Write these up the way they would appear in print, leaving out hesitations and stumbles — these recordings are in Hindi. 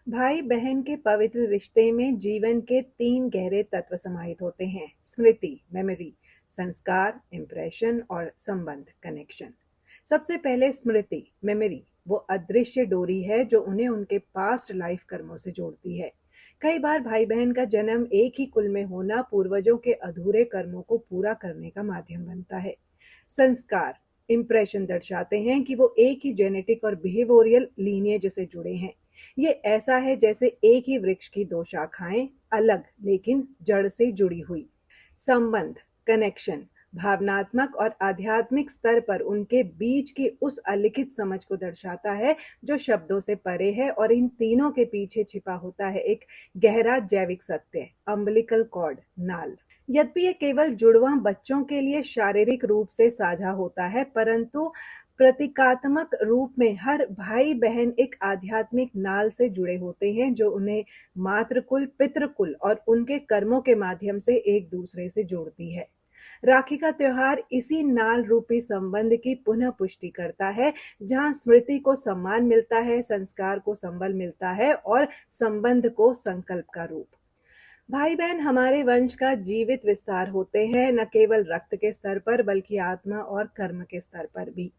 भाई बहन के पवित्र रिश्ते में जीवन के तीन गहरे तत्व समाहित होते हैं: स्मृति मेमोरी, संस्कार इम्प्रेशन और संबंध कनेक्शन। सबसे पहले स्मृति मेमोरी वो अदृश्य डोरी है जो उन्हें उनके पास्ट लाइफ कर्मों से जोड़ती है। कई बार भाई बहन का जन्म एक ही कुल में होना पूर्वजों के अधूरे कर्मों को पूरा करने का माध्यम बनता है। संस्कार इम्प्रेशन दर्शाते हैं कि वो एक ही जेनेटिक और बिहेवियरल लीनिएज से जुड़े हैं। ये ऐसा है जैसे एक ही वृक्ष की दो शाखाएं, अलग लेकिन जड़ से जुड़ी हुई। संबंध कनेक्शन भावनात्मक और आध्यात्मिक स्तर पर उनके बीच की उस अलिखित समझ को दर्शाता है जो शब्दों से परे है, और इन तीनों के पीछे छिपा होता है एक गहरा जैविक सत्य, अम्बिलिकल कॉर्ड नाल। यद्यपि ये केवल जुड़वां बच्चों के लिए शारीरिक रूप से साझा होता है, परंतु प्रतीकात्मक रूप में हर भाई बहन एक आध्यात्मिक नाल से जुड़े होते हैं जो उन्हें मातृकुल, पितृकुल और उनके कर्मों के माध्यम से एक दूसरे से जोड़ती है। राखी का त्योहार इसी नाल रूपी संबंध की पुनः पुष्टि करता है, जहां स्मृति को सम्मान मिलता है, संस्कार को संबल मिलता है और संबंध को संकल्प का रूप। भाई बहन हमारे वंश का जीवित विस्तार होते हैं, न केवल रक्त के स्तर पर बल्कि आत्मा और कर्म के स्तर पर भी।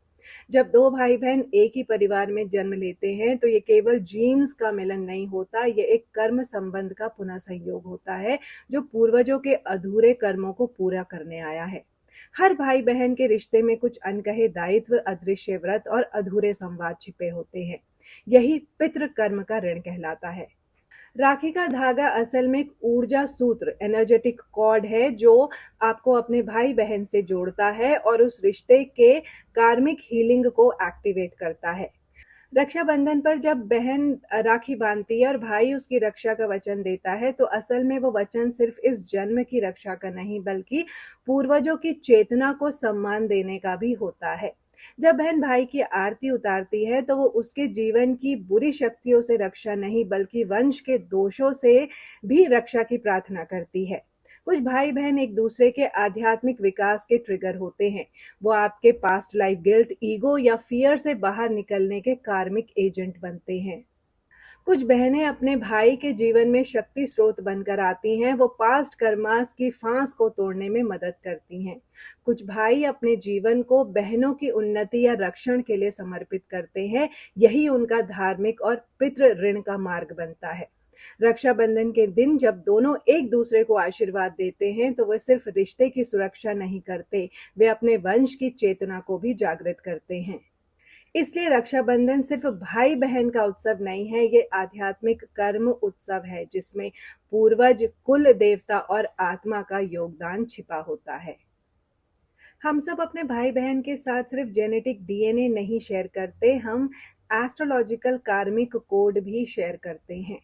जब दो भाई बहन एक ही परिवार में जन्म लेते हैं तो ये केवल जीन्स का मिलन नहीं होता, ये एक कर्म संबंध का पुनः संयोग होता है जो पूर्वजों के अधूरे कर्मों को पूरा करने आया है। हर भाई बहन के रिश्ते में कुछ अनकहे दायित्व, अदृश्य व्रत और अधूरे संवाद छिपे होते हैं। यही पितृ कर्म का ऋण कहलाता है। राखी का धागा असल में एक ऊर्जा सूत्र, एनर्जेटिक कॉर्ड है जो आपको अपने भाई बहन से जोड़ता है और उस रिश्ते के कार्मिक हीलिंग को एक्टिवेट करता है। रक्षाबंधन पर जब बहन राखी बांधती है और भाई उसकी रक्षा का वचन देता है तो असल में वो वचन सिर्फ इस जन्म की रक्षा का नहीं बल्कि पूर्वजों की चेतना को सम्मान देने का भी होता है। जब बहन भाई की आरती उतारती है तो वो उसके जीवन की बुरी शक्तियों से रक्षा नहीं बल्कि वंश के दोषों से भी रक्षा की प्रार्थना करती है। कुछ भाई बहन एक दूसरे के आध्यात्मिक विकास के ट्रिगर होते हैं। वो आपके पास्ट लाइफ गिल्ट, ईगो या फियर से बाहर निकलने के कार्मिक एजेंट बनते हैं। कुछ बहनें अपने भाई के जीवन में शक्ति स्रोत बनकर आती हैं, वो पास्ट कर्मास की फांस को तोड़ने में मदद करती हैं। कुछ भाई अपने जीवन को बहनों की उन्नति या रक्षण के लिए समर्पित करते हैं, यही उनका धार्मिक और पितृ ऋण का मार्ग बनता है। रक्षाबंधन के दिन जब दोनों एक दूसरे को आशीर्वाद देते हैं तो वे सिर्फ रिश्ते की सुरक्षा नहीं करते, वे अपने वंश की चेतना को भी जागृत करते हैं। इसलिए रक्षाबंधन सिर्फ भाई बहन का उत्सव नहीं है, ये आध्यात्मिक कर्म उत्सव है जिसमें पूर्वज, कुल देवता और आत्मा का योगदान छिपा होता है। हम सब अपने भाई बहन के साथ सिर्फ जेनेटिक डीएनए नहीं शेयर करते, हम एस्ट्रोलॉजिकल कार्मिक कोड भी शेयर करते हैं।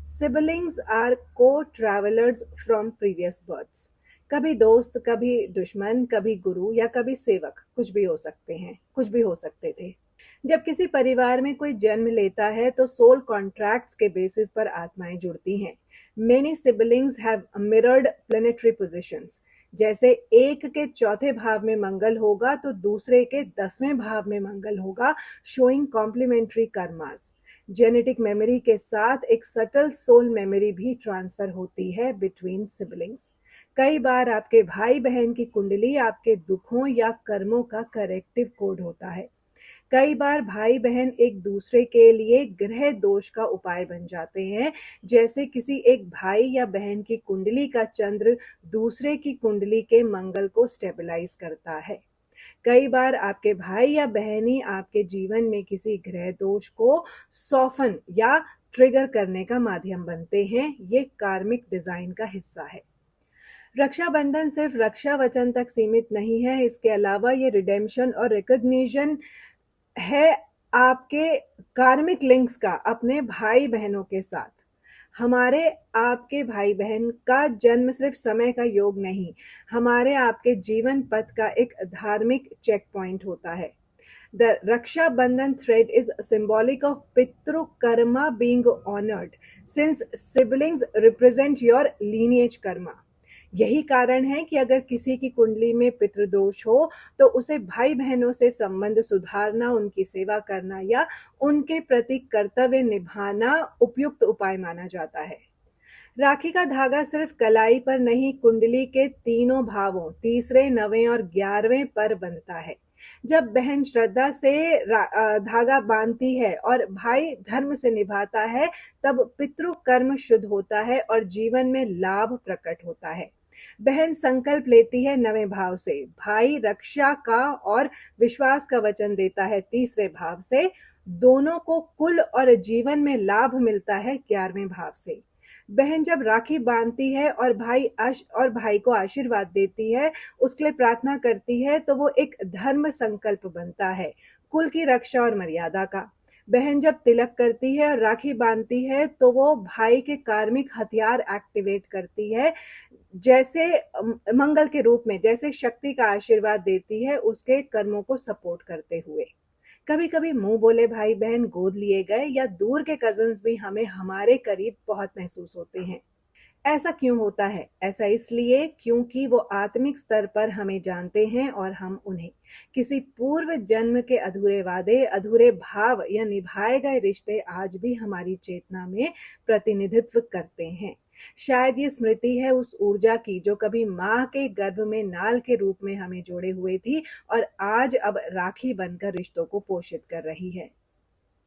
सिबलिंग्स आर को ट्रैवलर्स फ्रॉम प्रीवियस बर्थ्स। कभी दोस्त, कभी दुश्मन, कभी गुरु या कभी सेवक, कुछ भी हो सकते हैं, कुछ भी हो सकते थे। जब किसी परिवार में कोई जन्म लेता है तो सोल कॉन्ट्रैक्ट्स के बेसिस पर आत्माएं जुड़ती हैं। Many siblings have mirrored planetary positions. जैसे एक के चौथे भाव में मंगल होगा तो दूसरे के 10वें भाव में मंगल होगा, showing complementary karmas. Genetic memory के साथ एक सटल सोल मेमोरी भी ट्रांसफर होती है बिटवीन सिबलिंग्स। कई बार आपके भाई बहन की कुंडली आपके दुखों या कर्मों का करेक्टिव कोड होता है। कई बार भाई बहन एक दूसरे के लिए ग्रह दोष का उपाय बन जाते हैं, जैसे किसी एक भाई या बहन की कुंडली का चंद्र दूसरे की कुंडली के मंगल को स्टेबलाइज करता है। कई बार आपके भाई या बहनी आपके जीवन में किसी ग्रह दोष को सॉफन या ट्रिगर करने का माध्यम बनते हैं, ये कार्मिक डिजाइन का हिस्सा है। रक्षाबंधन सिर्फ रक्षा वचन तक सीमित नहीं है, इसके अलावा ये रिडेम्पशन और रिकॉग्निशन है आपके कार्मिक लिंक्स का अपने भाई बहनों के साथ। हमारे आपके भाई बहन का जन्म सिर्फ समय का योग नहीं, हमारे आपके जीवन पथ का एक धार्मिक चेक पॉइंट होता है। The Raksha Bandhan thread is symbolic of Pitru karma being honored, since siblings represent your lineage karma. यही कारण है कि अगर किसी की कुंडली में पितृदोष हो तो उसे भाई बहनों से संबंध सुधारना, उनकी सेवा करना या उनके प्रति कर्तव्य निभाना उपयुक्त उपाय माना जाता है। राखी का धागा सिर्फ कलाई पर नहीं, कुंडली के तीनों भावों तीसरे, नवें और 11वें पर बंधता है। जब बहन श्रद्धा से धागा बांधती है और भाई धर्म से निभाता है, तब पितृ कर्म शुद्ध होता है और जीवन में लाभ प्रकट होता है। बहन संकल्प लेती है नवें भाव से, भाई रक्षा का और विश्वास का वचन देता है तीसरे भाव से। दोनों को कुल और जीवन में लाभ मिलता है 11वें भाव से। बहन जब राखी बांधती है और भाई को आशीर्वाद देती है, उसके लिए प्रार्थना करती है, तो वो एक धर्म संकल्प बनता है, कुल की रक्षा और मर्यादा का। बहन जब तिलक करती है और राखी बांधती है तो वो भाई के कार्मिक हथियार एक्टिवेट करती है, जैसे मंगल के रूप में, जैसे शक्ति का आशीर्वाद देती है उसके कर्मों को सपोर्ट करते हुए। कभी कभी मुंह बोले भाई बहन, गोद लिए गए या दूर के कजन्स भी हमें हमारे करीब बहुत महसूस होते हैं। ऐसा क्यों होता है? ऐसा इसलिए क्योंकि वो आत्मिक स्तर पर हमें जानते हैं और हम उन्हें। किसी पूर्व जन्म के अधूरे वादे, अधूरे भाव या निभाए गए रिश्ते आज भी हमारी चेतना में प्रतिनिधित्व करते हैं। शायद ये स्मृति है उस ऊर्जा की जो कभी माँ के गर्भ में नाल के रूप में हमें जोड़े हुए थी और आज अब राखी बनकर रिश्तों को पोषित कर रही है।